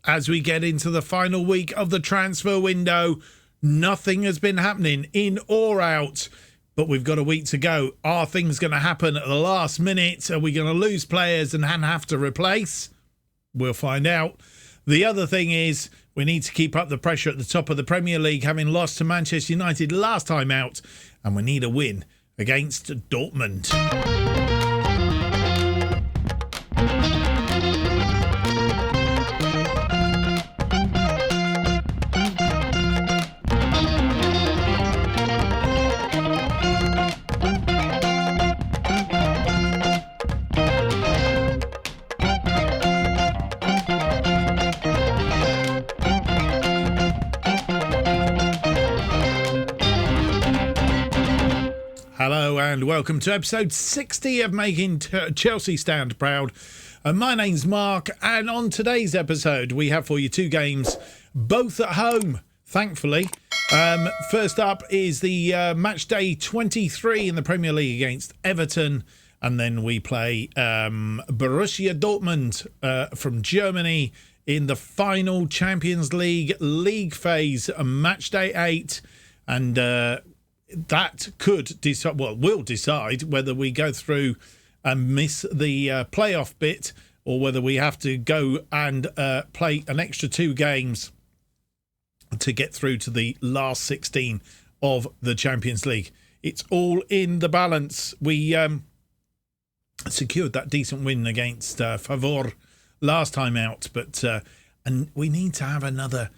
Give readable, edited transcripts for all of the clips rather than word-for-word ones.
as we get into the final week of the transfer window. Nothing has been happening in or out, but we've got a week to go. Are things going to happen at the last minute? Are we going to lose players and have to replace? We'll find out. The other thing is we need to keep up the pressure at the top of the Premier League, having lost to Manchester United last time out, and we need a win against Dortmund. Hello and welcome to episode 60 of Making Chelsea Stand Proud. My name's Mark, and on today's episode we have for you two games, both at home, thankfully. First up is the match day 23 in the Premier League against Everton, and then we play Borussia Dortmund from Germany in the final Champions League phase, match day 8, and that will decide whether we go through and miss the playoff bit, or whether we have to go and play an extra 2 games to get through to the last 16 of the Champions League. It's all in the balance. We secured that decent win against Favor last time out, but and we need to have another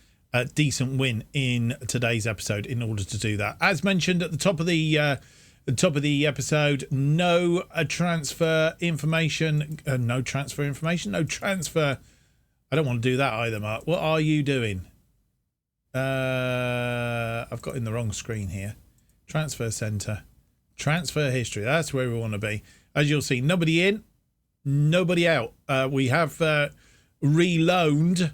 decent win in today's episode in order to do that. As mentioned at the top of the episode, no transfer information. I don't want to do that either, Mark. What are you doing? I've got in the wrong screen here. Transfer centre, transfer history. That's where we want to be. As you'll see, nobody in, nobody out. We have reloaned.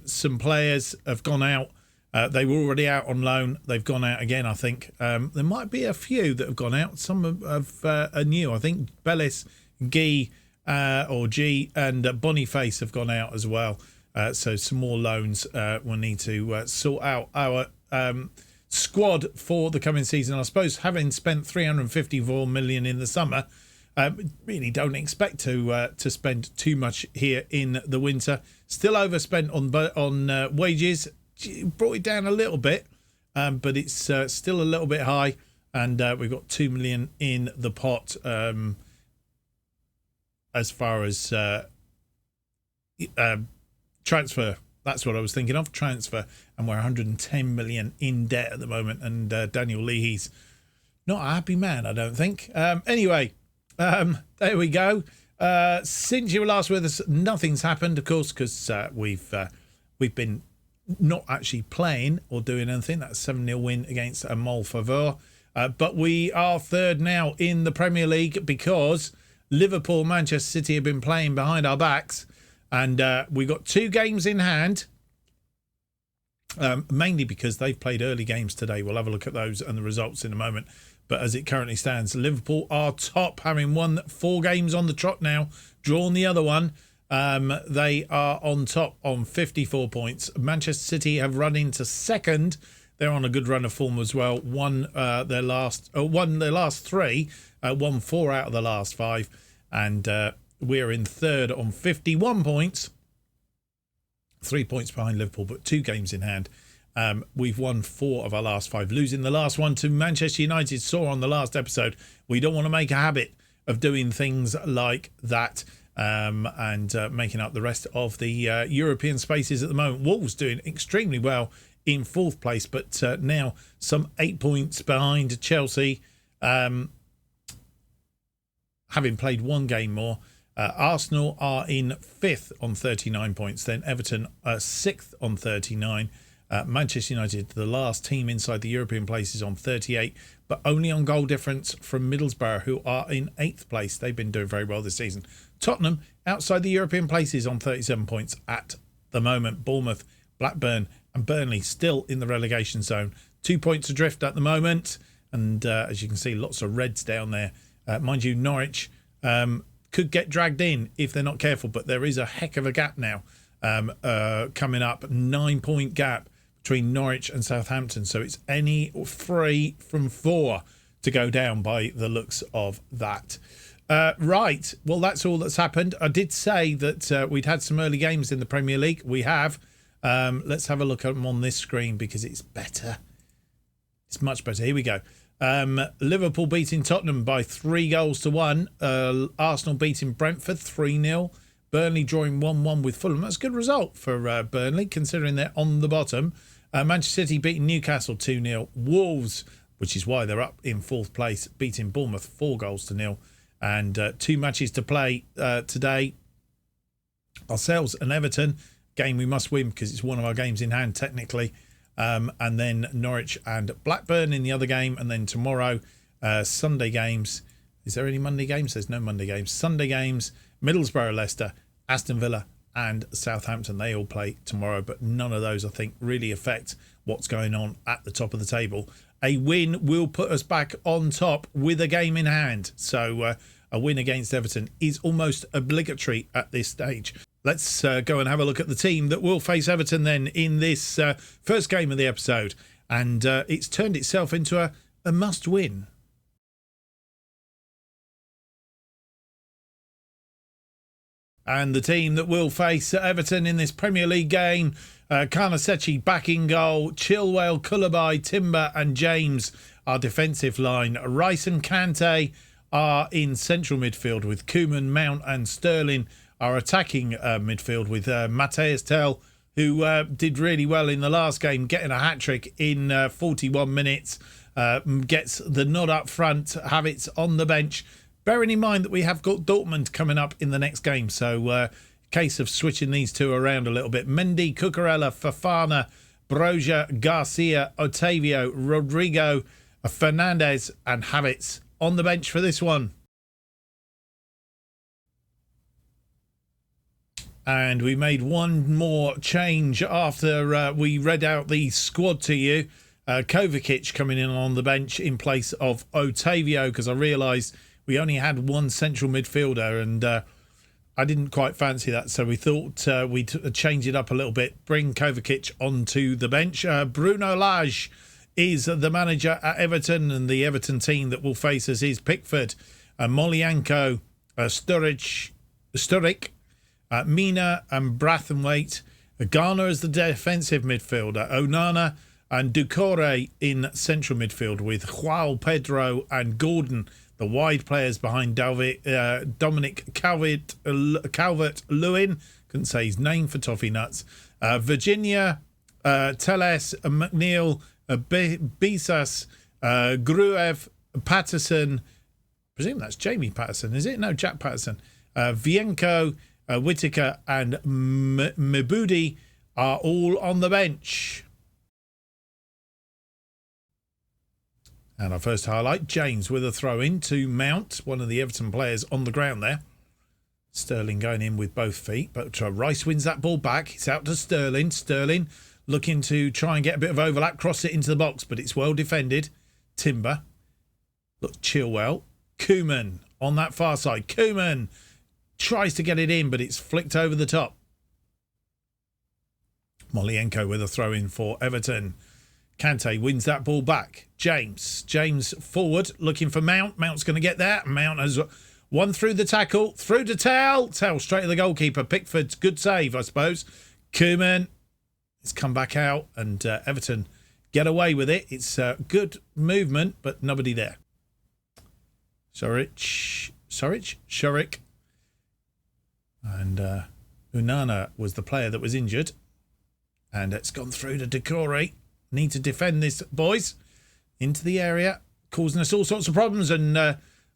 Some players have gone out. They were already out on loan. They've gone out again, I think. There might be a few that have gone out. Some are new. I think Bellis, Guy, or G, and Boniface have gone out as well. So some more loans. We'll need to sort out our squad for the coming season. I suppose having spent 354 million in the summer, really don't expect to spend too much here in the winter. Still overspent on wages. Brought it down a little bit, but it's still a little bit high. And we've got 2 million in the pot as far as transfer. That's what I was thinking of, transfer. And we're 110 million in debt at the moment. And Daniel Leahy's not a happy man, I don't think. Anyway. There we go. Since you were last with us, nothing's happened, of course, because we've been not actually playing or doing anything. That's a 7-0 win against Mol Favor. But we are third now in the Premier League because Liverpool, Manchester City have been playing behind our backs, and we've got 2 games in hand. Mainly because they've played early games today. We'll have a look at those and the results in a moment. But as it currently stands, Liverpool are top, having won 4 games on the trot now, drawn the other one. They are on top on 54 points. Manchester City have run into second. They're on a good run of form as well. Won their last 3, won 4 out of the last 5, and we're in third on 51 points. 3 points behind Liverpool, but 2 games in hand. We've won 4 of our last 5, losing the last one to Manchester United. Saw on the last episode, we don't want to make a habit of doing things like that and making up the rest of the European spaces at the moment. Wolves doing extremely well in 4th place, but now some 8 points behind Chelsea, having played 1 game more. Arsenal are in 5th on 39 points, then Everton 6th on 39. Manchester United, the last team inside the European places, on 38, but only on goal difference from Middlesbrough, who are in 8th place. They've been doing very well this season. Tottenham, outside the European places, on 37 points at the moment. Bournemouth, Blackburn and Burnley still in the relegation zone. 2 points adrift at the moment. And as you can see, lots of reds down there. Mind you, Norwich could get dragged in if they're not careful, but there is a heck of a gap now coming up. 9-point gap between Norwich and Southampton. So it's any 3 from 4 to go down by the looks of that. Right. Well, that's all that's happened. I did say that we'd had some early games in the Premier League. We have. Let's have a look at them on this screen because it's better. It's much better. Here we go. Liverpool beating Tottenham by 3-1. Arsenal beating Brentford 3-0. Burnley drawing 1-1 with Fulham. That's a good result for Burnley, considering they're on the bottom. Manchester City beating Newcastle 2-0. Wolves, which is why they're up in 4th place, beating Bournemouth 4-0. And 2 matches to play today. Ourselves and Everton. Game we must win because it's one of our games in hand, technically. And then Norwich and Blackburn in the other game. And then tomorrow, Sunday games. Is there any Monday games? There's no Monday games. Sunday games, Middlesbrough, Leicester, Aston Villa and Southampton. They all play tomorrow, but none of those, I think, really affect what's going on at the top of the table. A win will put us back on top with a game in hand. So a win against Everton is almost obligatory at this stage. Let's go and have a look at the team that will face Everton then in this first game of the episode. And it's turned itself into a must-win. And the team that will face Everton in this Premier League game, Karnasechi back in goal, Chilwell, Koulibaly, Timber and James are defensive line. Rice and Kante are in central midfield with Koeman, Mount and Sterling are attacking midfield with Matthias Tell, who did really well in the last game, getting a hat-trick in 41 minutes, gets the nod up front, Havertz on the bench. Bearing in mind that we have got Dortmund coming up in the next game, so case of switching these two around a little bit. Mendy, Cucurella, Fofana, Broja, Garcia, Otavio, Rodrigo, Fernandez and Havertz on the bench for this one. And we made one more change after we read out the squad to you. Kovacic coming in on the bench in place of Otavio because I realised we only had one central midfielder and I didn't quite fancy that. So we thought we'd change it up a little bit, bring Kovacic onto the bench. Bruno Lage is the manager at Everton, and the Everton team that will face us is Pickford, Molienko, Sturridge, Mina and Brathwaite. Garner as the defensive midfielder. Onana and Doucouré in central midfield with João Pedro and Gordon, the wide players behind Dominic Calvert-Lewin. Couldn't say his name for toffee nuts. Virginia, Telles, McNeil, Bisas, Gruev, Patterson. I presume that's Jamie Patterson, is it? No, Jack Patterson. Vienko, Whittaker and Mebudi are all on the bench. And our first highlight, James with a throw-in to Mount, one of the Everton players on the ground there. Sterling going in with both feet, but Rice wins that ball back. It's out to Sterling. Sterling looking to try and get a bit of overlap, cross it into the box, but it's well defended. Timber. Look, Chilwell. Koeman on that far side. Koeman tries to get it in, but it's flicked over the top. Molienko with a throw-in for Everton. Kante wins that ball back. James forward, looking for Mount. Mount's going to get there. Mount has won through the tackle. Through to Tell. Tell straight to the goalkeeper. Pickford's good save, I suppose. Koeman. It's come back out, and Everton get away with it. It's good movement, but nobody there. Sturridge. And Onana was the player that was injured. And it's gone through to Doucouré. Need to defend this, boys. Into the area. Causing us all sorts of problems. And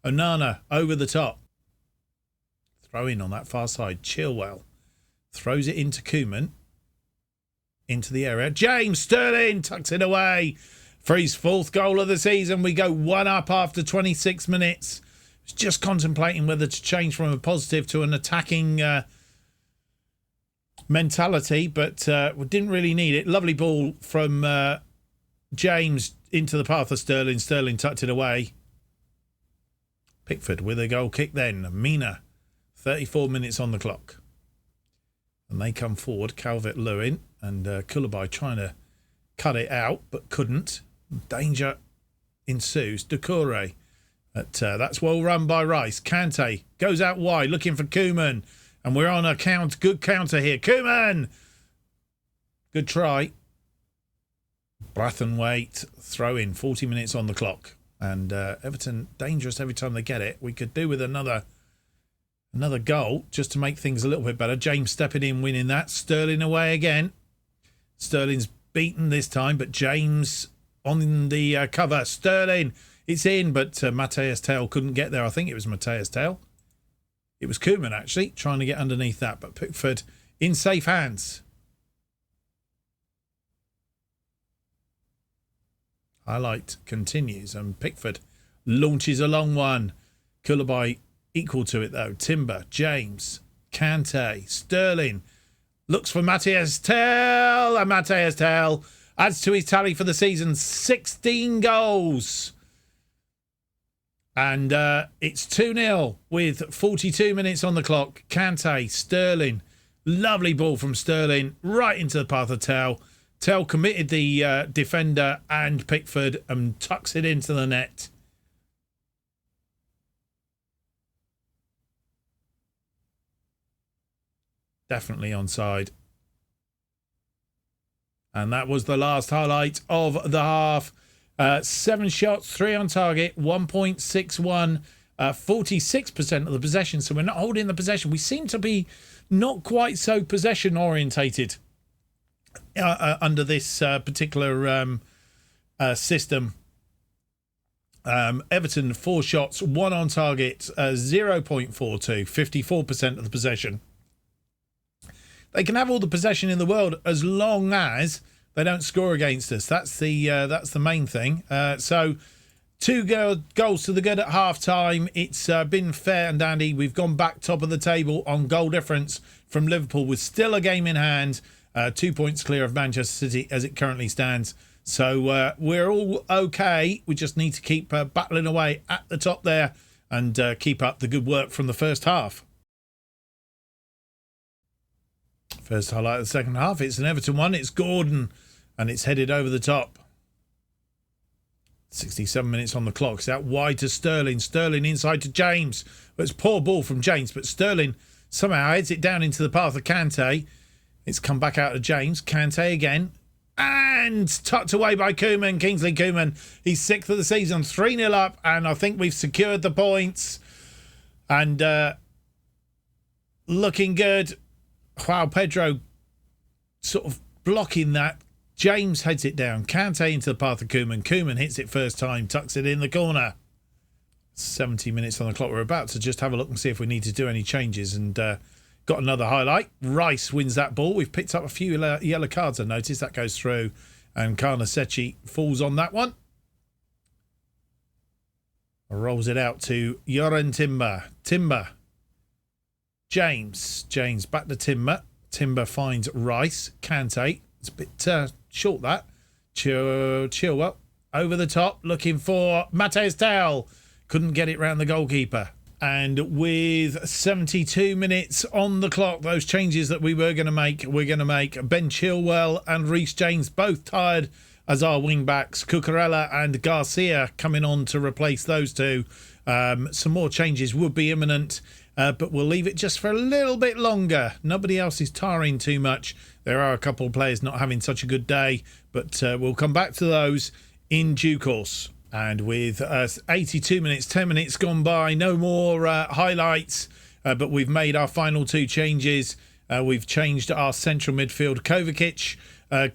Onana over the top. Throw in on that far side. Chilwell. Throws it into Koeman. Into the area. James Sterling tucks it away. For his 4th goal of the season. We go 1 up after 26 minutes. Was just contemplating whether to change from a positive to an attacking mentality, but we didn't really need it. Lovely ball from James into the path of Sterling. Sterling tucked it away. Pickford with a goal kick then. Mina, 34 minutes on the clock. And they come forward, Calvert-Lewin and Koulibaly trying to cut it out, but couldn't. Danger ensues. Doucouré. That's well run by Rice. Kante goes out wide, looking for Koeman. And we're on a good counter here. Koeman! Good try. Brathwaite throw in. 40 minutes on the clock. And Everton dangerous every time they get it. We could do with another goal just to make things a little bit better. James stepping in, winning that. Sterling away again. Sterling's beaten this time, but James on the cover. Sterling, it's in, but Matthias Tell couldn't get there. I think it was Matthias Tell. It was Koeman, actually, trying to get underneath that, but Pickford in safe hands. Highlight continues, and Pickford launches a long one. Koulibaly equal to it, though. Timber, James, Kante, Sterling. Looks for Matthias Tell, and Matthias Tell adds to his tally for the season, 16 goals. And it's 2-0 with 42 minutes on the clock. Kante, Sterling. Lovely ball from Sterling right into the path of Tell. Tell committed the defender and Pickford and tucks it into the net. Definitely onside. And that was the last highlight of the half. 7 shots, 3 on target, 1.61, 46% of the possession. So we're not holding the possession. We seem to be not quite so possession orientated under this particular system. Everton, 4 shots, 1 on target, 0.42, 54% of the possession. They can have all the possession in the world as long as they don't score against us. That's the main thing. So 2 goals to the good at half-time. It's been fair and dandy. We've gone back top of the table on goal difference from Liverpool with still a game in hand. 2 points clear of Manchester City as it currently stands. So we're all okay. We just need to keep battling away at the top there and keep up the good work from the first half. First highlight of the second half. It's an Everton one. It's Gordon and it's headed over the top. 67 minutes on the clock. It's out wide to Sterling. Sterling inside to James. Well, it's a poor ball from James, but Sterling somehow heads it down into the path of Kante. It's come back out to James. Kante again. And tucked away by Koeman. Kingsley Koeman. He's 6th of the season. 3-0 up. And I think we've secured the points. And looking good. Wow, Pedro sort of blocking that. James heads it down. Kante into the path of Koeman. Koeman hits it first time. Tucks it in the corner. 70 minutes on the clock. We're about to just have a look and see if we need to do any changes. And got another highlight. Rice wins that ball. We've picked up a few yellow cards, I noticed. That goes through. And Carnesecchi falls on that one. Rolls it out to Yoren Timber. Timber. James back to Timber. Timber finds Rice. Kante. It's a bit short, that. Chilwell over the top, looking for Matthias Tell. Couldn't get it round the goalkeeper. And with 72 minutes on the clock, those changes that we were going to make, we're going to make. Ben Chilwell and Reece James both tired as our wing-backs. Cucurella and Garcia coming on to replace those two. Some more changes would be imminent. But we'll leave it just for a little bit longer. Nobody else is tiring too much. There are a couple of players not having such a good day, but we'll come back to those in due course. And with 82 minutes, 10 minutes gone by, no more highlights, but we've made our final 2 changes. We've changed our central midfield. Kovacic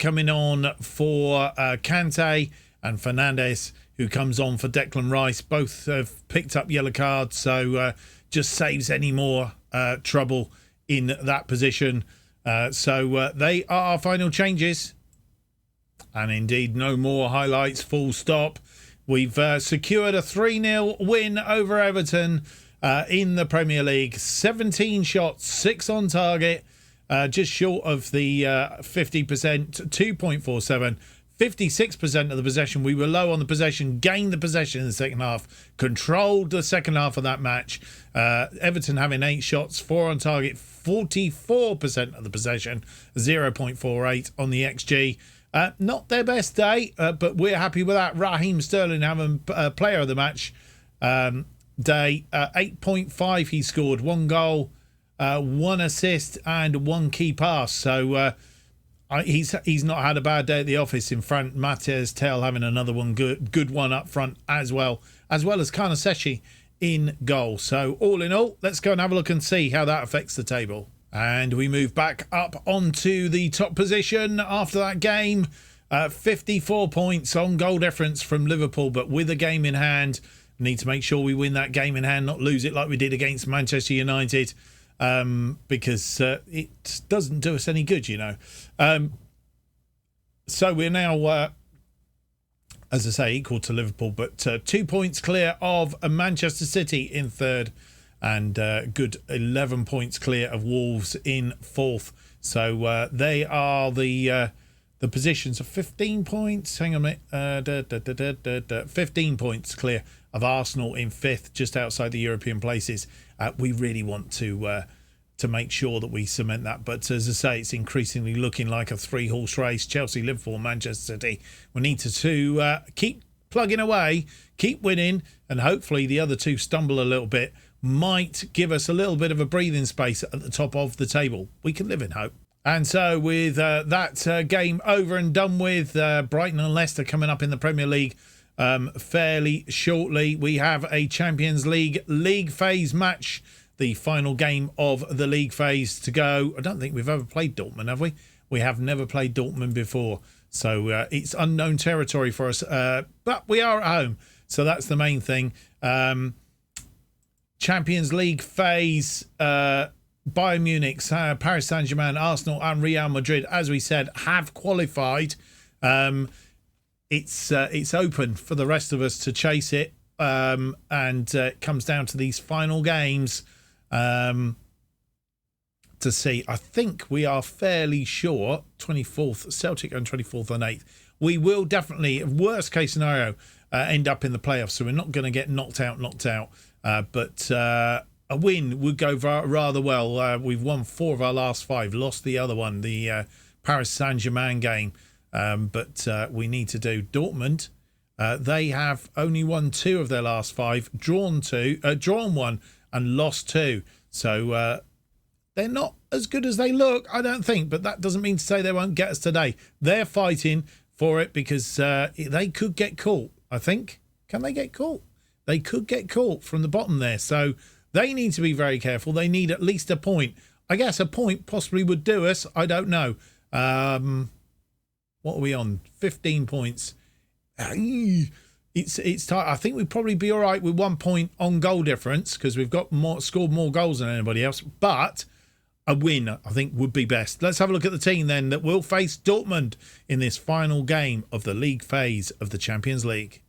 coming on for Kante, and Fernandes, who comes on for Declan Rice. Both have picked up yellow cards, so just saves any more trouble in that position. So they are our final changes. And indeed, no more highlights, full stop. We've secured a 3-0 win over Everton in the Premier League. 17 shots, 6 on target, just short of the 50%, 2.47, 56% of the possession. We were low on the possession, gained the possession in the second half, controlled the second half of that match. Everton having 8 shots, 4 on target, 44% of the possession, 0.48 on the XG. Not their best day, but we're happy with that. Raheem Sterling having player of the match day. 8.5 he scored, 1 goal, 1 assist and 1 key pass. So he's not had a bad day at the office in front. Matez Tell having another one, good one up front as well as Karnasechi in goal. So all in all, let's go and have a look and see how that affects the table. And we move back up onto the top position after that game. 54 points on goal difference from Liverpool, but with a game in hand. We need to make sure we win that game in hand, not lose it like we did against Manchester United. Because it doesn't do us any good, you know. So we're now, as I say, equal to Liverpool, but 2 points clear of Manchester City in third, and good 11 points clear of Wolves in fourth. So they are the positions of 15 points. Hang on a minute. 15 points clear of Arsenal in fifth, just outside the European places. We really want to make sure that we cement that. But as I say, it's increasingly looking like a 3-horse race. Chelsea, Liverpool, Manchester City. We need to keep plugging away, keep winning, and hopefully the other two stumble a little bit. Might give us a little bit of a breathing space at the top of the table. We can live in hope. And so with that game over and done with, Brighton and Leicester coming up in the Premier League fairly shortly. We have a Champions League phase match, the final game of the league phase to go. I don't think we've ever played Dortmund, have we? We have never played Dortmund before, so it's unknown territory for us, but we are at home, so that's the main thing. Champions League phase, Bayern Munich, Paris Saint-Germain, Arsenal and Real Madrid, as we said, have qualified. It's open for the rest of us to chase it, and it comes down to these final games to see. I think we are fairly sure 24th Celtic and 24th and 8th. We will definitely, worst case scenario, end up in the playoffs, so we're not going to get knocked out. But a win would go rather well. We've won 4 of our last 5, lost the other one, the Paris Saint-Germain game. But we need to do Dortmund. They have only won 2 of their last 5, drawn 1 and lost 2. So they're not as good as they look, I don't think. But that doesn't mean to say they won't get us today. They're fighting for it because they could get caught, I think. Can they get caught? They could get caught from the bottom there. So they need to be very careful. They need at least a point. I guess a point possibly would do us. I don't know. What are we on? 15 points. It's tight. I think we'd probably be all right with 1 point on goal difference because we've got scored more goals than anybody else. But a win, I think, would be best. Let's have a look at the team then that will face Dortmund in this final game of the league phase of the Champions League.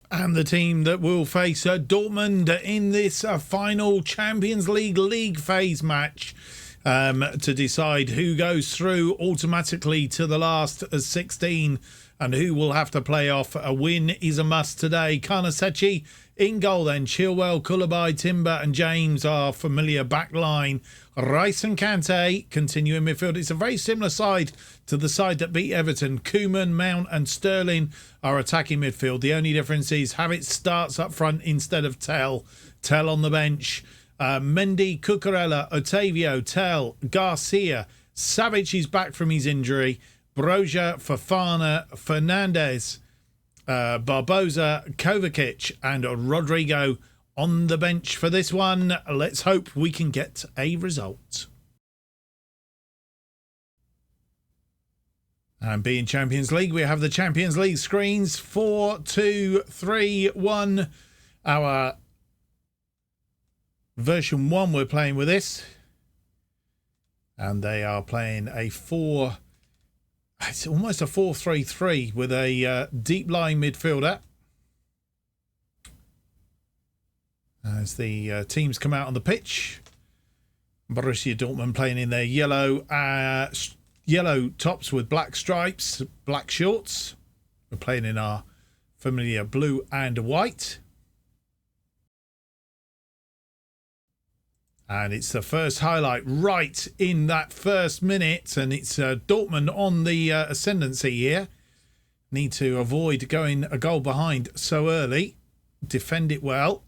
And the team that will face Dortmund in this final Champions League phase match to decide who goes through automatically to the last 16 and who will have to play off. A win is a must today. Karnasechi in goal then. Chilwell, Koulibaly, Timber and James are familiar back line. Rice and Kante continue in midfield. It's a very similar side to the side that beat Everton. Koeman, Mount and Sterling are attacking midfield. The only difference is Havertz starts up front instead of Tell. Tell on the bench. Mendy, Cucurella, Otavio, Tell, Garcia. Savic is back from his injury. Broja, Fofana, Fernandez, Barbosa, Kovacic and Rodrigo on the bench for this one. Let's hope we can get a result. And being Champions League, we have the Champions League screens. 4, 2, 3, 1. Our version 1 we're playing with this. And they are playing a 4... It's almost a 4-3-3 with a deep lying midfielder. As the teams come out on the pitch. Borussia Dortmund playing in their yellow tops with black stripes, black shorts. We're playing in our familiar blue and white. And it's the first highlight right in that first minute. And it's Dortmund on the ascendancy here. Need to avoid going a goal behind so early. Defend it well.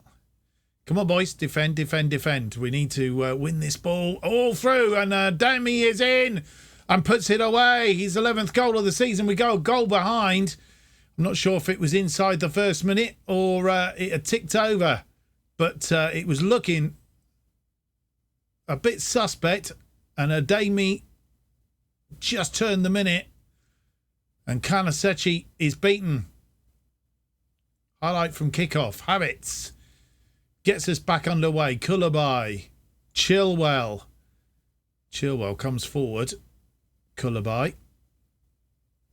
Come on, boys. Defend, defend, defend. We need to win this ball all through. And Demi is in and puts it away. His 11th goal of the season. We go a goal behind. I'm not sure if it was inside the first minute or it had ticked over. But it was looking a bit suspect. And Ademi just turned the minute. And Kanasechi is beaten. Highlight from kickoff. Habits. Gets us back underway. Kulabai. Chilwell. Chilwell comes forward. Kulabai.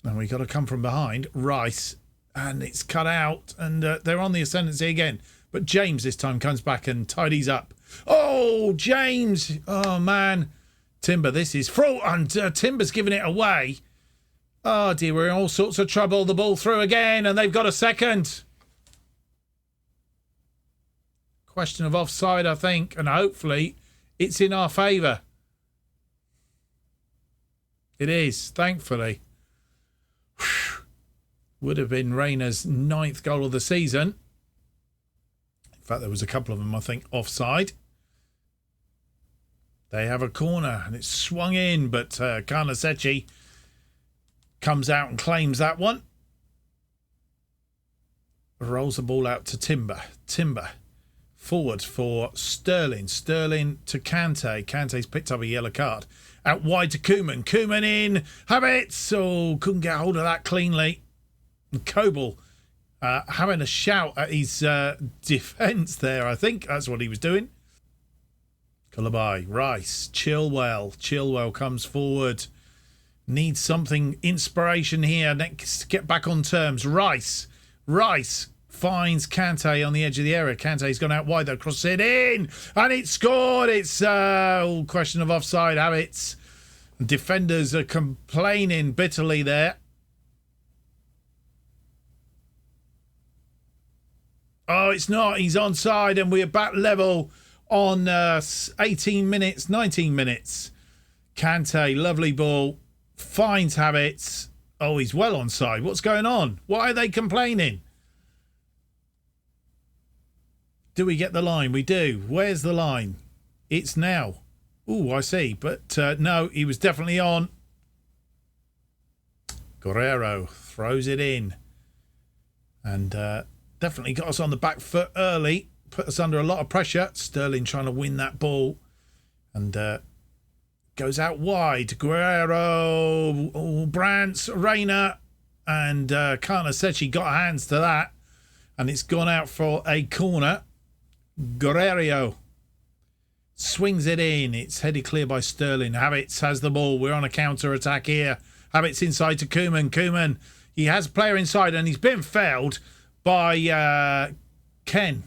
And we got to come from behind. Rice. And it's cut out. And they're on the ascendancy again. But James this time comes back and tidies up. Oh, James. Oh, man. Timber, this is through. And Timber's giving it away. Oh, dear. We're in all sorts of trouble. The ball through again. And they've got a second. Question of offside, I think, and hopefully it's in our favour. It is, thankfully. Whew. Would have been Rayner's 9th goal of the season. In fact, there was a couple of them, I think, offside. They have a corner and it's swung in, but Kanasechi comes out and claims that one. Rolls the ball out to Timber. Timber. Forward for Sterling. Sterling to Kante. Kante's picked up a yellow card. Out wide to Koeman. Koeman in. Habits. Oh, couldn't get hold of that cleanly. And Kobel having a shout at his defence there. I think that's what he was doing. Kulabai. Rice. Chilwell. Chilwell comes forward. Needs something. Inspiration here. Next, get back on terms. Rice. Rice. Finds Kante on the edge of the area. Kante's gone out wide, though. Cross it in. And it's scored. It's all question of offside. Habits. Defenders are complaining bitterly there. Oh, it's not. He's onside and we're back level on 18 minutes, 19 minutes. Kante, lovely ball. Finds Habits. Oh, he's well onside. What's going on? Why are they complaining? Do we get the line? We do. Where's the line? It's now. Ooh, I see. But no, he was definitely on. Guerrero throws it in. And definitely got us on the back foot early. Put us under a lot of pressure. Sterling trying to win that ball. And goes out wide. Guerrero. Oh, Brandts. Rayner. And Kanasechi got hands to that. And it's gone out for a corner. Guerrero swings it in. It's headed clear by Sterling. Habits has the ball. We're on a counter-attack here. Habits inside to Koeman. Koeman, he has a player inside and he's been fouled by Ken.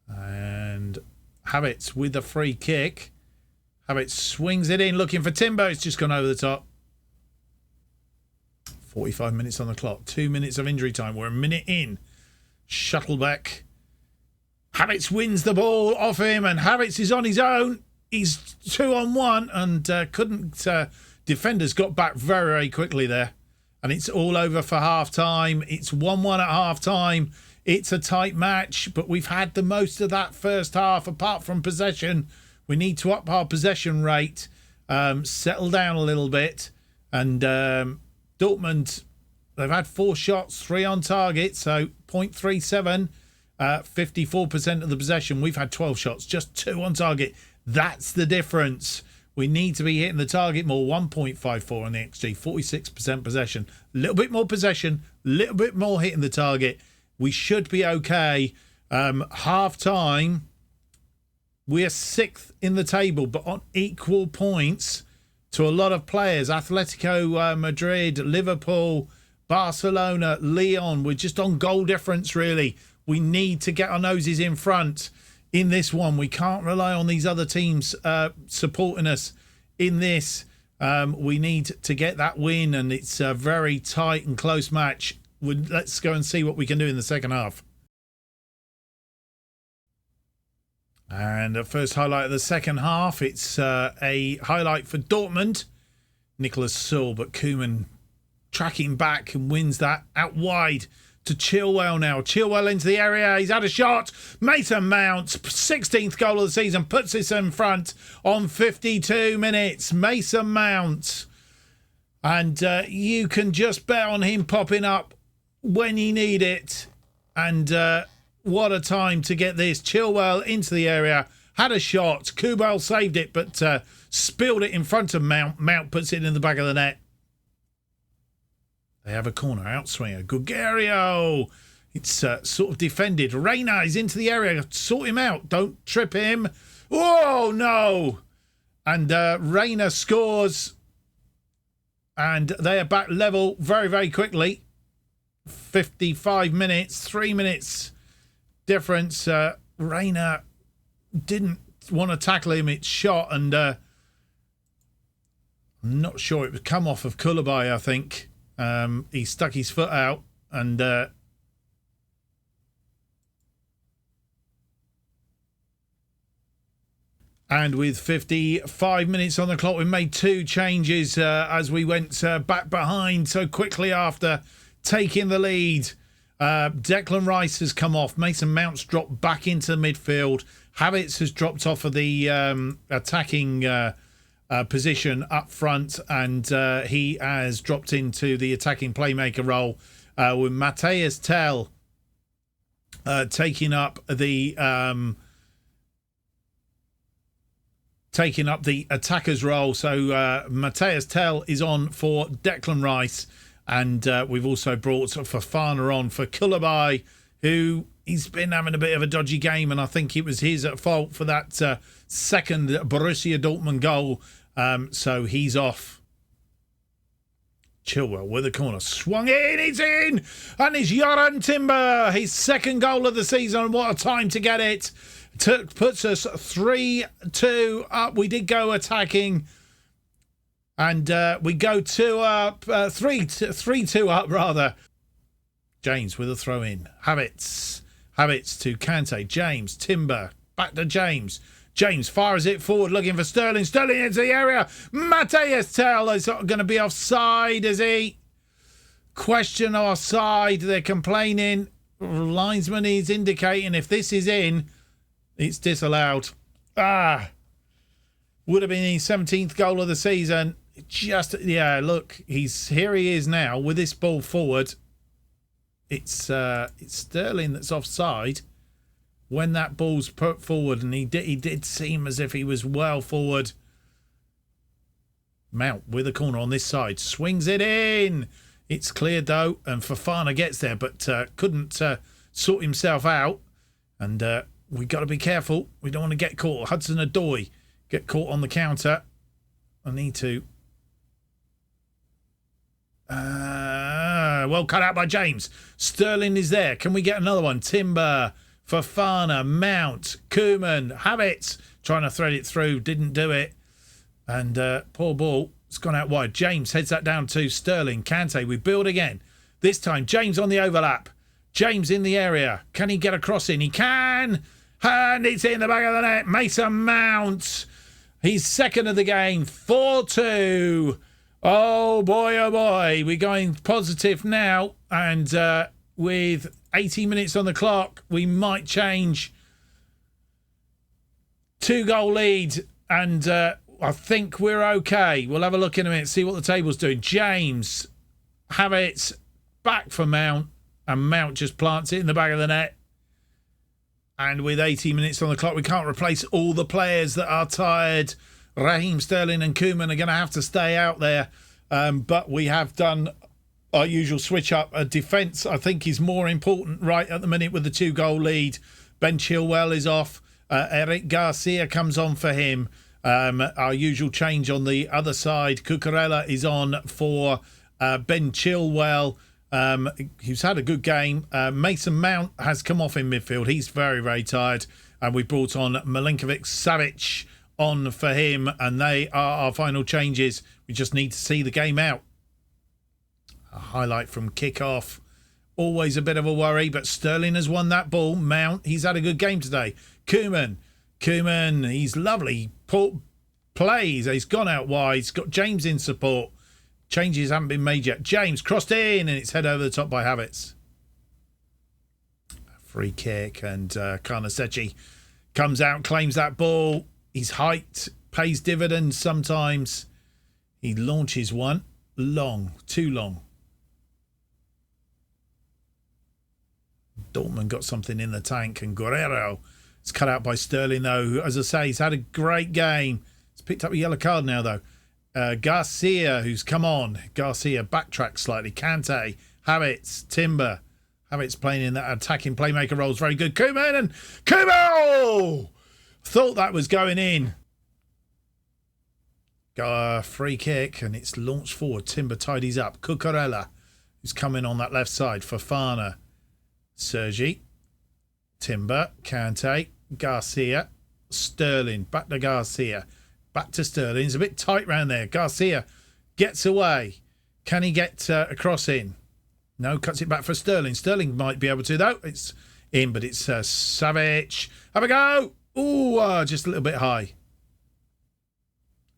And Habits with the free kick. Habits swings it in looking for Timber. It's just gone over the top. 45 minutes on the clock. 2 minutes of injury time. We're a minute in. Shuttleback. Habits wins the ball off him and Habits is on his own. He's 2-on-1 and couldn't... defenders got back very, very quickly there. And it's all over for half-time. It's 1-1 at half-time. It's a tight match, but we've had the most of that first half apart from possession. We need to up our possession rate, settle down a little bit. And Dortmund, they've had 4 shots, 3 on target, so 0.37. 54% of the possession. We've had 12 shots, just 2 on target. That's the difference. We need to be hitting the target more. 1.54 on the XG, 46% possession. A little bit more possession, a little bit more hitting the target. We should be okay. Half time, we're 6th in the table, but on equal points to a lot of players. Atletico Madrid, Liverpool, Barcelona, Lyon. We're just on goal difference, really. We need to get our noses in front in this one. We can't rely on these other teams supporting us in this. We need to get that win, and it's a very tight and close match. Let's go and see what we can do in the second half. And the first highlight of the second half, it's a highlight for Dortmund. Nicholas Saul, but Koeman tracking back and wins that out wide to Chilwell now. Chilwell into the area. He's had a shot. Mason Mount, 16th goal of the season, puts us in front on 52 minutes. Mason Mount. And you can just bet on him popping up when you need it. And what a time to get this. Chilwell into the area. Had a shot. Kubel saved it, but spilled it in front of Mount. Mount puts it in the back of the net. They have a corner outswinger. Guerrero. It's sort of defended. Reina is into the area. Sort him out. Don't trip him. Oh, no. And Reina scores. And they are back level very, very quickly. 55 minutes. 3 minutes difference. Reina didn't want to tackle him. It's shot. And I'm not sure. It would come off of Koulibaly, I think. He stuck his foot out, and with 55 minutes on the clock, we made 2 changes as we went back behind so quickly after taking the lead. Declan Rice has come off. Mason Mount's dropped back into the midfield. Havertz has dropped off of the attacking position up front, and he has dropped into the attacking playmaker role with Matthias Tell taking up the attacker's role. So Matthias Tell is on for Declan Rice, and we've also brought Fofana on for Koulibaly, who he's been having a bit of a dodgy game, and I think it was his at fault for that second Borussia Dortmund goal. So he's off. Chilwell with a corner. Swung in. It's in. And it's Yoran Timber. His second goal of the season. What a time to get it. Puts us 3-2 up. We did go attacking. And we go 2 up. 3-2 up, rather. James with a throw in. Havertz to Kante. James. Timber. Back to James. James fires it forward, looking for Sterling. Sterling into the area. Matthias Tell is going to be offside, is he? Question offside. They're complaining. Linesman is indicating if this is in, it's disallowed. Would have been his 17th goal of the season. Look, he is now with this ball forward. It's Sterling that's offside. When that ball's put forward, and he did seem as if he was well forward. Mount with a corner on this side. Swings it in. It's cleared though, and Fofana gets there, but couldn't sort himself out. And we got to be careful. We don't want to get caught. Hudson-Odoi get caught on the counter. I need to. Well cut out by James. Sterling is there. Can we get another one? Timber. Fofana, Mount, Koeman, Havertz trying to thread it through, didn't do it. And poor ball, it's gone out wide. James heads that down to Sterling. Kante, we build again. This time, James on the overlap. James in the area. Can he get a cross in? He can. And it's in the back of the net. Mason Mount. He's second of the game. 4-2. Oh, boy. We're going positive now. And with 80 minutes on the clock, we might change. 2-goal lead, and I think we're okay. We'll have a look in a minute, see what the table's doing. James, Havertz, back for Mount, and Mount just plants it in the back of the net. And with 80 minutes on the clock, we can't replace all the players that are tired. Raheem Sterling and Koeman are going to have to stay out there, but we have done our usual switch up. A defence, I think, is more important right at the minute with the 2-goal lead. Ben Chilwell is off. Eric Garcia comes on for him. Our usual change on the other side. Cucurella is on for Ben Chilwell, who's had a good game. Mason Mount has come off in midfield. He's very, very tired. and we brought on Milinkovic-Savic on for him, and they are our final changes. We just need to see the game out. A highlight from kickoff. Always a bit of a worry, but Sterling has won that ball. Mount, he's had a good game today. Koeman, he's lovely. Plays, he's gone out wide. He's got James in support. Changes haven't been made yet. James crossed in, and it's head over the top by Havertz. Free kick, and Karnasechi comes out, claims that ball. His height pays dividends sometimes. He launches one. Long, too long. Dortmund got something in the tank, and Guerrero is cut out by Sterling, though. As I say, he's had a great game. He's picked up a yellow card now, though. Garcia, who's come on. Garcia backtracks slightly. Kante, Havertz, Timber. Havertz playing in that attacking playmaker role is very good. Koeman, and Koeman! Thought that was going in. Free kick, and it's launched forward. Timber tidies up. Cucurella, who's coming on that left side. Fofana. Sergi, Timber, Kante, Garcia, Sterling, back to Garcia, back to Sterling. It's a bit tight round there. Garcia gets away. Can he get a cross in? No, cuts it back for Sterling. Sterling might be able to, though. It's in, but it's Savic. Have a go. Ooh, just a little bit high.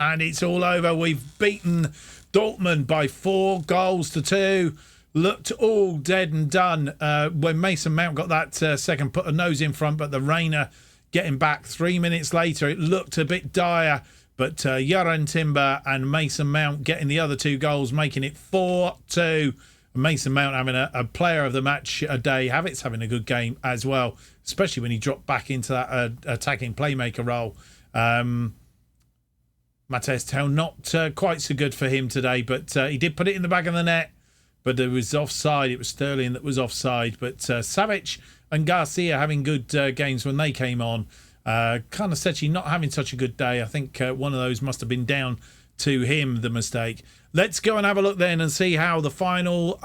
And it's all over. We've beaten Dortmund by 4-2. Looked all dead and done when Mason Mount got that second, put a nose in front, but the Rainer getting back 3 minutes later, it looked a bit dire, but Yaran Timber and Mason Mount getting the other 2 goals, making it 4-2. Mason Mount having a player of the match a day. Havertz having a good game as well, especially when he dropped back into that attacking playmaker role. Matthias Tell not quite so good for him today, but he did put it in the back of the net. But it was offside. It was Sterling that was offside. But Savic and Garcia having good games when they came on. Karnasechi not having such a good day. I think one of those must have been down to him, the mistake. Let's go and have a look then and see how the final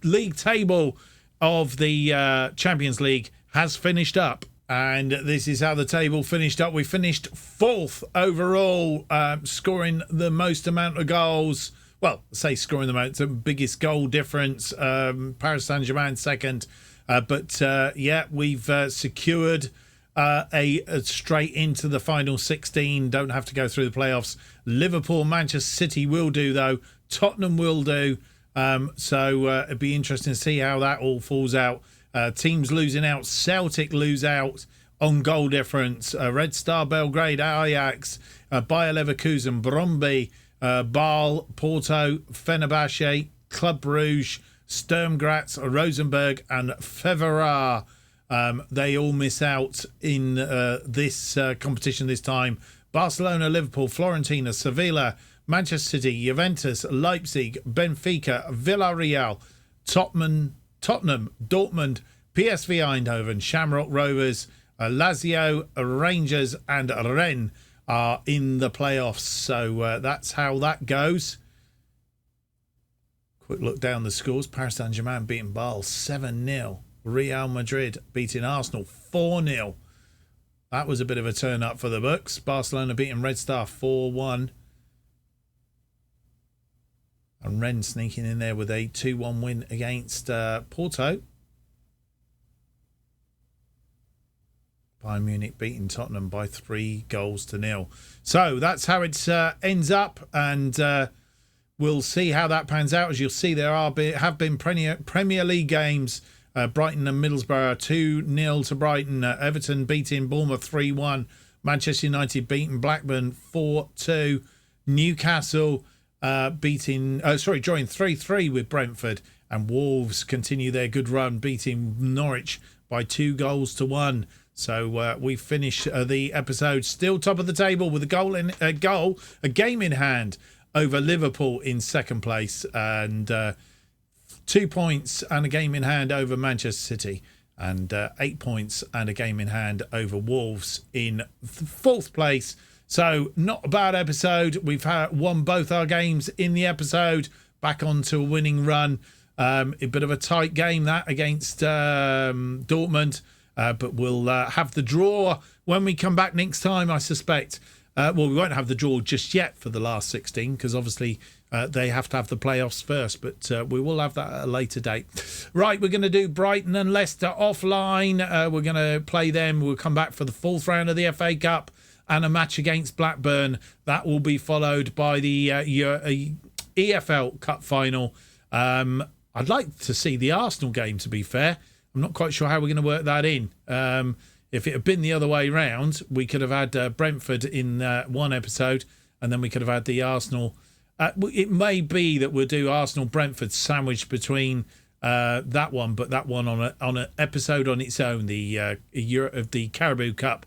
league table of the Champions League has finished up. And this is how the table finished up. We finished 4th overall, scoring the most amount of goals. Well, say scoring the biggest goal difference. Paris Saint-Germain second. But we've secured a straight into the final 16. Don't have to go through the playoffs. Liverpool, Manchester City will do, though. Tottenham will do. So it'd be interesting to see how that all falls out. Teams losing out. Celtic lose out on goal difference. Red Star Belgrade, Ajax, Bayer Leverkusen, Brøndby, Bâle, Porto, Fenerbahce, Club Brugge, Sturm Graz, Rosenborg and Feverar. They all miss out in this competition this time. Barcelona, Liverpool, Fiorentina, Sevilla, Manchester City, Juventus, Leipzig, Benfica, Villarreal, Tottenham, Dortmund, PSV Eindhoven, Shamrock Rovers, Lazio, Rangers and Rennes are in the playoffs. So that's how that goes. Quick look down the scores. Paris Saint-Germain beating Bâle 7-0. Real Madrid beating Arsenal 4-0. That was a bit of a turn up for the books. Barcelona beating Red Star 4-1. And Rennes sneaking in there with a 2-1 win against Porto. Bayern Munich beating Tottenham by 3-0. So that's how it ends up, and we'll see how that pans out. As you'll see, there have been Premier League games. Brighton and Middlesbrough 2-0 to Brighton. Everton beating Bournemouth 3-1. Manchester United beating Blackburn 4-2. Newcastle drawing 3-3 with Brentford. And Wolves continue their good run, beating Norwich by 2-1. So we finish the episode still top of the table with a game in hand over Liverpool in second place, and 2 points and a game in hand over Manchester City, and 8 points and a game in hand over Wolves in fourth place. So not a bad episode. We've won both our games in the episode, back onto a winning run. A bit of a tight game that against Dortmund. but we'll have the draw when we come back next time, I suspect. We won't have the draw just yet for the last 16 because obviously they have to have the playoffs first, but we will have that at a later date. Right, we're going to do Brighton and Leicester offline. We're going to play them. We'll come back for the fourth round of the FA Cup and a match against Blackburn. That will be followed by the EFL Cup final. I'd like to see the Arsenal game, to be fair. I'm not quite sure how we're going to work that in. If it had been the other way round, we could have had Brentford in one episode, and then we could have had the Arsenal. It may be that we'll do Arsenal-Brentford sandwiched between that one, but that one on an episode on its own, the Carabao Cup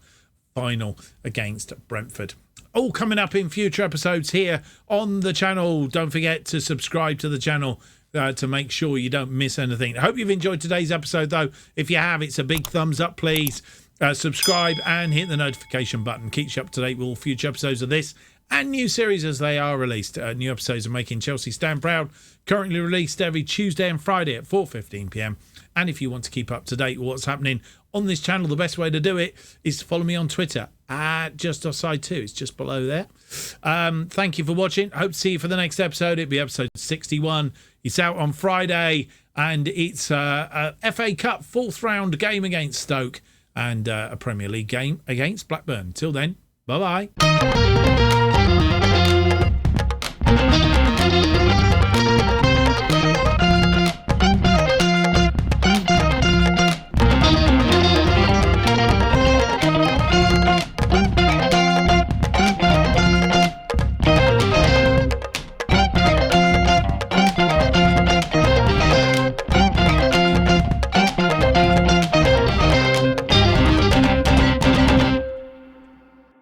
final against Brentford. All coming up in future episodes here on the channel. Don't forget to subscribe to the channel to make sure you don't miss anything. I hope you've enjoyed today's episode, though. If you have, it's a big thumbs up, please. Subscribe and hit the notification button. Keeps you up to date with all future episodes of this and new series as they are released. New episodes of Making Chelsea Stand Proud, currently released every Tuesday and Friday at 4:15 p.m. And if you want to keep up to date with what's happening on this channel, the best way to do it is to follow me on Twitter at JustOffsideFM. It's just below there. Thank you for watching. Hope to see you for the next episode. It'll be episode 61. It's out on Friday, and it's a FA Cup fourth round game against Stoke and a Premier League game against Blackburn. Till then, bye-bye.